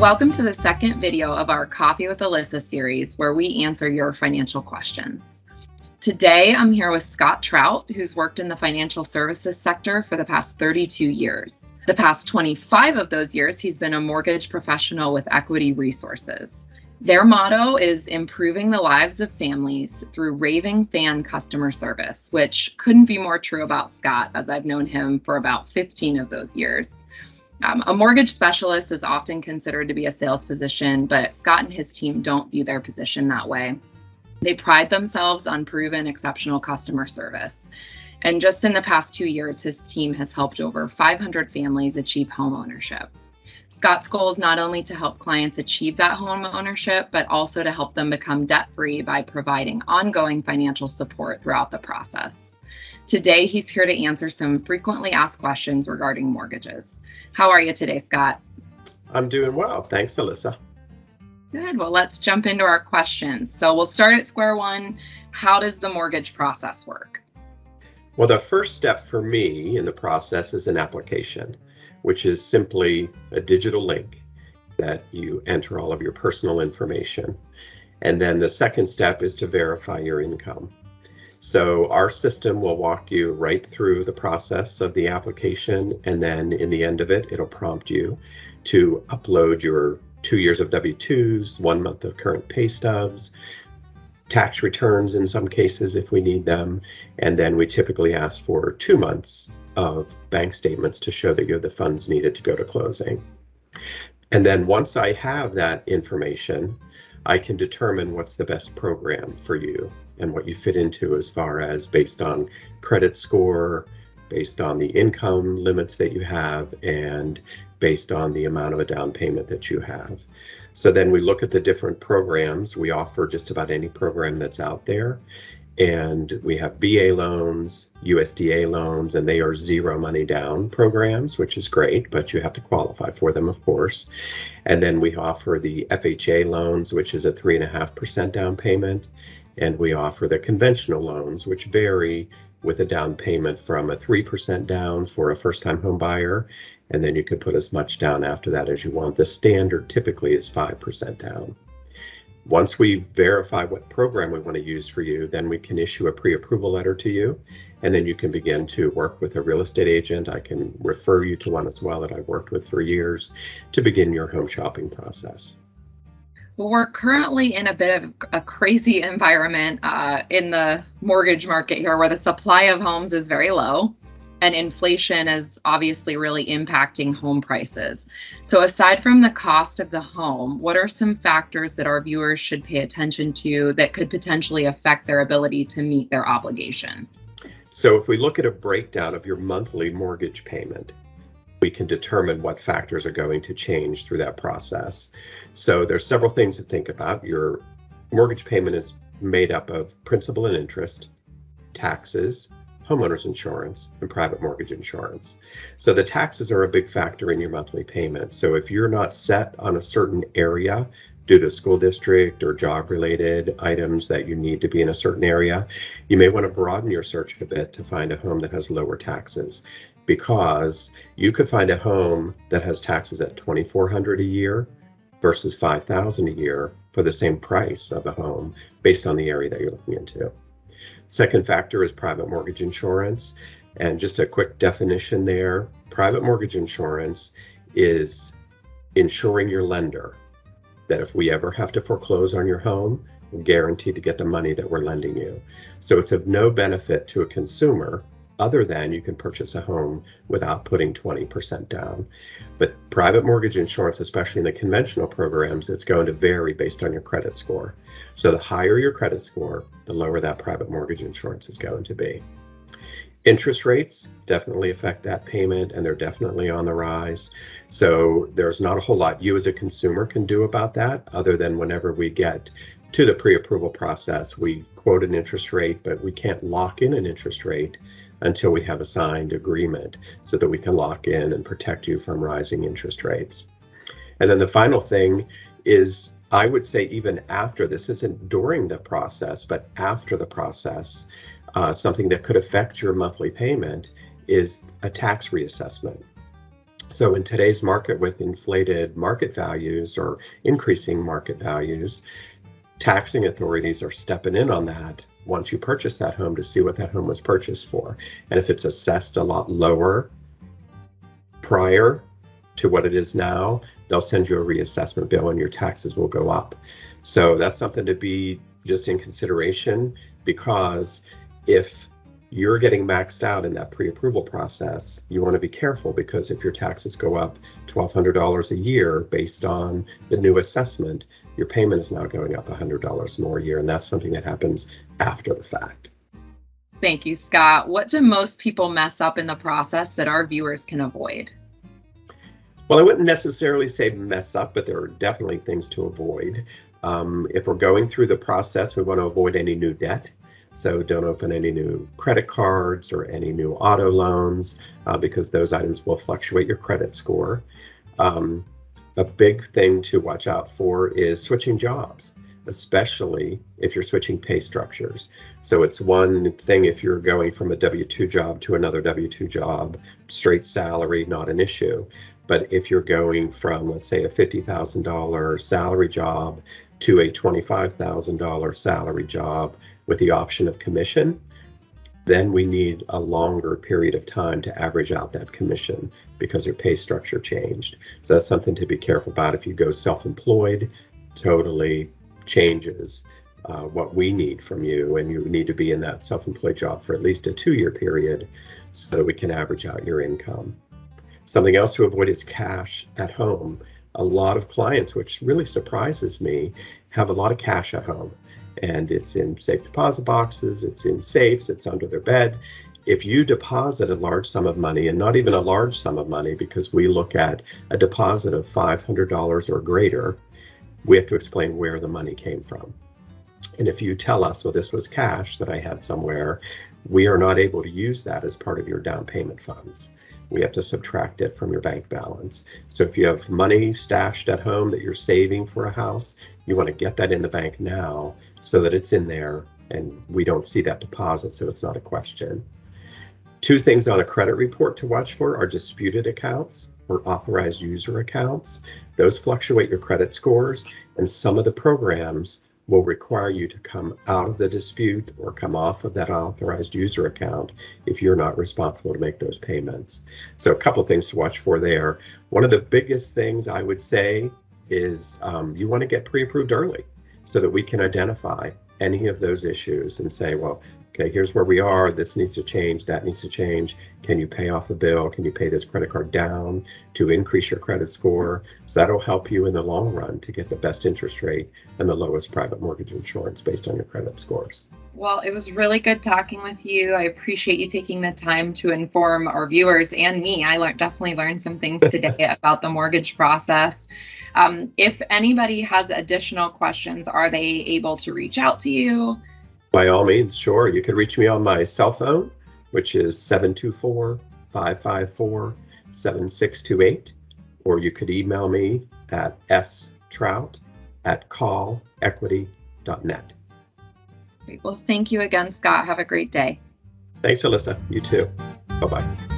Welcome to the second video of our Coffee with Alissa series, where we answer your financial questions. Today, I'm here with Scott Trout, who's worked in the financial services sector for the past 32 years. The past 25 of those years, he's been a mortgage professional with Equity Resources. Their motto is improving the lives of families through raving fan customer service, which couldn't be more true about Scott, as I've known him for about 15 of those years. A mortgage specialist is often considered to be a sales position, but Scott and his team don't view their position that way. They pride themselves on proven exceptional customer service. And just in the past 2 years, his team has helped over 500 families achieve home ownership. Scott's goal is not only to help clients achieve that home ownership, but also to help them become debt-free by providing ongoing financial support throughout the process. Today, he's here to answer some frequently asked questions regarding mortgages. How are you today, Scott? I'm doing well. Thanks, Alissa. Good. Well, let's jump into our questions. So we'll start at square one. How does the mortgage process work? Well, the first step for me in the process is an application, which is simply a digital link that you enter all of your personal information. And then the second step is to verify your income. So our system will walk you right through the process of the application, and then in the end of it, it'll prompt you to upload your 2 years of W-2s, 1 month of current pay stubs, tax returns in some cases if we need them, and then we typically ask for 2 months of bank statements to show that you have the funds needed to go to closing. And then once I have that information, I can determine what's the best program for you and what you fit into as far as based on credit score, based on the income limits that you have, and based on the amount of a down payment that you have. So then we look at the different programs. We offer just about any program that's out there. And we have VA loans, USDA loans, and they are zero money down programs, which is great, but you have to qualify for them, of course. And then we offer the FHA loans, which is a 3.5% down payment. And we offer the conventional loans, which vary with a down payment from a 3% down for a first-time home buyer. And then you could put as much down after that as you want. The standard typically is 5% down. Once we verify what program we want to use for you, then we can issue a pre-approval letter to you, and then you can begin to work with a real estate agent. I can refer you to one as well that I've worked with for years to begin your home shopping process. Well, we're currently in a bit of a crazy environment in the mortgage market here, where the supply of homes is very low. And inflation is obviously really impacting home prices. So aside from the cost of the home, what are some factors that our viewers should pay attention to that could potentially affect their ability to meet their obligation? So if we look at a breakdown of your monthly mortgage payment, we can determine what factors are going to change through that process. So there's several things to think about. Your mortgage payment is made up of principal and interest, taxes, homeowners insurance, and private mortgage insurance. So the taxes are a big factor in your monthly payment. So if you're not set on a certain area due to school district or job related items that you need to be in a certain area, you may want to broaden your search a bit to find a home that has lower taxes, because you could find a home that has taxes at $2,400 a year versus $5,000 a year for the same price of a home based on the area that you're looking into. Second factor is private mortgage insurance. And just a quick definition there, private mortgage insurance is insuring your lender that if we ever have to foreclose on your home, we're guaranteed to get the money that we're lending you. So it's of no benefit to a consumer other than you can purchase a home without putting 20% down. But private mortgage insurance, especially in the conventional programs, it's going to vary based on your credit score. So the higher your credit score, the lower that private mortgage insurance is going to be. Interest rates definitely affect that payment, and they're definitely on the rise. So there's not a whole lot you as a consumer can do about that, other than whenever we get to the pre-approval process, we quote an interest rate, but we can't lock in an interest rate until we have a signed agreement so that we can lock in and protect you from rising interest rates. And then the final thing is, I would say even after, this isn't during the process, but after the process, something that could affect your monthly payment is a tax reassessment. So in today's market with inflated market values or increasing market values, taxing authorities are stepping in on that once you purchase that home to see what that home was purchased for. And if it's assessed a lot lower prior to what it is now, they'll send you a reassessment bill and your taxes will go up. So that's something to be just in consideration, because if you're getting maxed out in that pre-approval process, you want to be careful, because if your taxes go up $1,200 a year based on the new assessment, your payment is now going up $100 more a year, and that's something that happens after the fact. Thank you, Scott. What do most people mess up in the process that our viewers can avoid? Well, I wouldn't necessarily say mess up, but there are definitely things to avoid. If we're going through the process, we want to avoid any new debt. So don't open any new credit cards or any new auto loans, because those items will fluctuate your credit score. A big thing to watch out for is switching jobs, especially if you're switching pay structures. So it's one thing if you're going from a W-2 job to another W-2 job, straight salary, not an issue. But if you're going from, let's say, a $50,000 salary job to a $25,000 salary job with the option of commission, then we need a longer period of time to average out that commission because your pay structure changed. So that's something to be careful about. If you go self-employed, totally changes what we need from you, and you need to be in that self-employed job for at least a 2-year period so that we can average out your income. Something else to avoid is cash at home. A lot of clients, which really surprises me, have a lot of cash at home. And it's in safe deposit boxes, it's in safes, it's under their bed. If you deposit a large sum of money, and not even a large sum of money, because we look at a deposit of $500 or greater, we have to explain where the money came from. And if you tell us, well, this was cash that I had somewhere, we are not able to use that as part of your down payment funds. We have to subtract it from your bank balance. So if you have money stashed at home that you're saving for a house, you want to get that in the bank now so that it's in there and we don't see that deposit, so it's not a question. 2 things on a credit report to watch for are disputed accounts or authorized user accounts. Those fluctuate your credit scores, and some of the programs will require you to come out of the dispute or come off of that authorized user account if you're not responsible to make those payments. So a couple of things to watch for there. One of the biggest things I would say is you want to get pre-approved early so that we can identify any of those issues and say, well, okay, here's where we are, this needs to change, that needs to change. Can you pay off the bill? Can you pay this credit card down to increase your credit score? So that'll help you in the long run to get the best interest rate and the lowest private mortgage insurance based on your credit scores. Well, it was really good talking with you. I appreciate you taking the time to inform our viewers and me. I definitely learned some things today about the mortgage process. If anybody has additional questions, are they able to reach out to you? By all means, sure. You can reach me on my cell phone, which is 724-554-7628, or you could email me at strout@callequity.net. Great. Well, thank you again, Scott. Have a great day. Thanks, Alissa. You too. Bye-bye.